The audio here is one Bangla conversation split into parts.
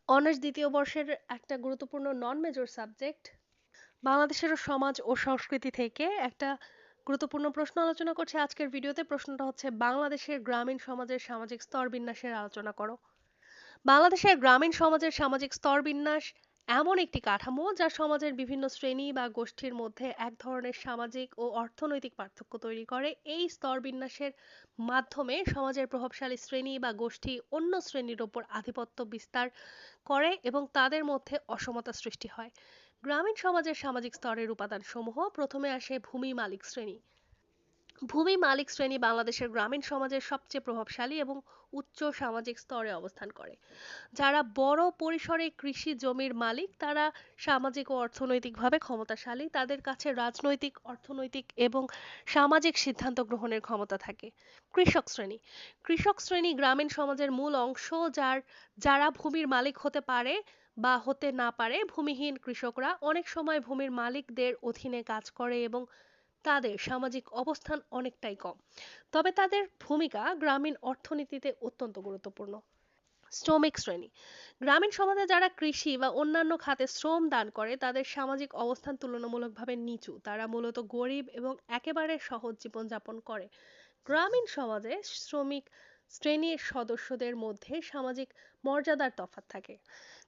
অনার্স দ্বিতীয় বর্ষের একটা গুরুত্বপূর্ণ নন মেজর সাবজেক্ট বাংলাদেশের সমাজ ও সংস্কৃতি থেকে একটা গুরুত্বপূর্ণ প্রশ্ন আলোচনা করছে আজকের ভিডিওতে। প্রশ্নটা হচ্ছে বাংলাদেশের গ্রামীণ সমাজের সামাজিক স্তরবিন্যাসের আলোচনা করো। বাংলাদেশের গ্রামীণ সমাজের সামাজিক স্তরবিন্যাস এমন একটি কাঠামো যা সমাজের বিভিন্ন শ্রেণী বা গোষ্ঠীর মধ্যে এক ধরনের সামাজিক ও অর্থনৈতিক পার্থক্য তৈরি করে। এই স্তরবিন্যাসের মাধ্যমে সমাজের প্রভাবশালী শ্রেণী বা গোষ্ঠী অন্য শ্রেণীর ওপর আধিপত্য বিস্তার করে এবং তাদের মধ্যে অসমতা সৃষ্টি হয়। গ্রামীণ সমাজের সামাজিক স্তরের উপাদানসমূহ: প্রথমে আসে ভূমি মালিক শ্রেণী। ভূমি মালিক শ্রেণী বাংলাদেশের গ্রামীণ সমাজের সবচেয়ে প্রভাবশালী এবং উচ্চ সামাজিক স্তরে অবস্থান করে। যারা বড় পরিসরে কৃষি জমির মালিক তারা সামাজিক ও অর্থনৈতিকভাবে ক্ষমতাশালী, তাদের কাছে রাজনৈতিক, অর্থনৈতিক এবং সামাজিক সিদ্ধান্ত গ্রহণের ক্ষমতা থাকে। কৃষক শ্রেণী। কৃষক শ্রেণী গ্রামীণ সমাজের মূল অংশ, যারা ভূমির মালিক হতে পারে বা হতে না পারে। ভূমিহীন কৃষকরা অনেক সময় ভূমির মালিকদের অধীনে কাজ করে এবং তাদের সামাজিক অবস্থান অনেকটাই কম, তবে তাদের ভূমিকা গ্রামীণ অর্থনীতিতে অত্যন্ত গুরুত্বপূর্ণ। শ্রমিক শ্রেণী। গ্রামীণ সমাজে যারা কৃষি বা অন্যান্য খাতে শ্রম দান করে তাদের সামাজিক অবস্থান তুলনামূলকভাবে নিচু, তারা মূলত গরিব এবং একেবারে সহজ জীবনযাপন করে। গ্রামীণ সমাজে শ্রমিক শ্রেণীর সদস্যদের মধ্যে সামাজিক মর্যাদার তফাৎ থাকে।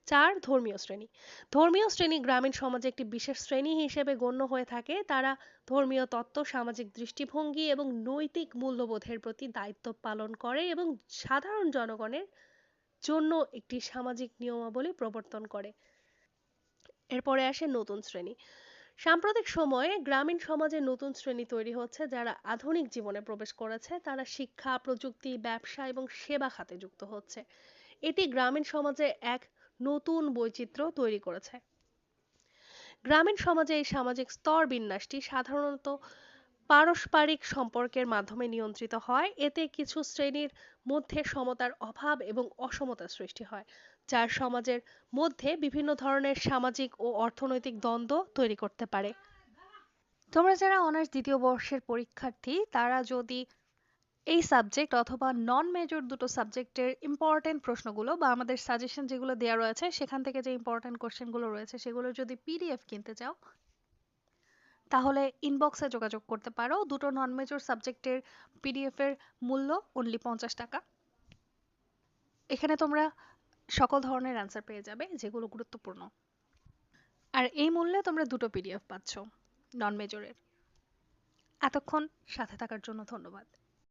4. ধর্মীয় শ্রেণী। ধর্মীয় শ্রেণী গ্রামীণ সমাজে একটি বিশেষ শ্রেণী হিসেবে গণ্য হয়ে থাকে। তারা ধর্মীয় তত্ত্ব, সামাজিক দৃষ্টিভঙ্গি এবং নৈতিক মূল্যবোধের প্রতি দায়িত্ব পালন করে এবং সাধারণ জনগণের জন্য একটি সামাজিক নিয়মাবলী প্রবর্তন করে। এরপরে আসে নতুন শ্রেণী। সাম্প্রতিক সময়ে গ্রামীণ সমাজে নতুন শ্রেণী তৈরি হচ্ছে যারা আধুনিক জীবনে প্রবেশ করেছে। তারা শিক্ষা, প্রযুক্তি, ব্যবসা এবং সেবা খাতে যুক্ত হচ্ছে। এটি গ্রামীণ সমাজে এক নতুন বৈচিত্র্য তৈরি করেছে। গ্রামীণ সমাজে এই সামাজিক স্তর বিন্যাসটি সাধারণত পারস্পরিক সম্পর্কের মাধ্যমে নিয়ন্ত্রিত হয়। এতে কিছু শ্রেণীর মধ্যে সমতার অভাব এবং অসমতা সৃষ্টি হয়, যার সমাজের মধ্যে বিভিন্ন ধরনের সামাজিক ও অর্থনৈতিক দ্বন্দ্ব তৈরি করতে পারে। তোমরা যারা অনার্স দ্বিতীয় বর্ষের পরীক্ষার্থী তারা যদি এই সাবজেক্ট অথবা নন মেজর দুটো সাবজেক্টের ইম্পর্টেন্ট প্রশ্নগুলো বা আমাদের সাজেশন যেগুলো দেওয়া রয়েছে সেখান থেকে যে ইম্পর্টেন্ট কোশ্চেনগুলো রয়েছে সেগুলো যদি পিডিএফ কিনতে চাও তাহলে ইনবক্সে যোগাযোগ করতে পারো। দুটো নন মেজর সাবজেক্টের পিডিএফ এর মূল্য অনলি 50 টাকা। এখানে তোমরা সকল ধরনের অ্যান্সার পেয়ে যাবে যেগুলো গুরুত্বপূর্ণ, আর এই মূল্যে তোমরা দুটো পিডিএফ পাচ্ছ নন মেজরের। এতক্ষণ সাথে থাকার জন্য ধন্যবাদ।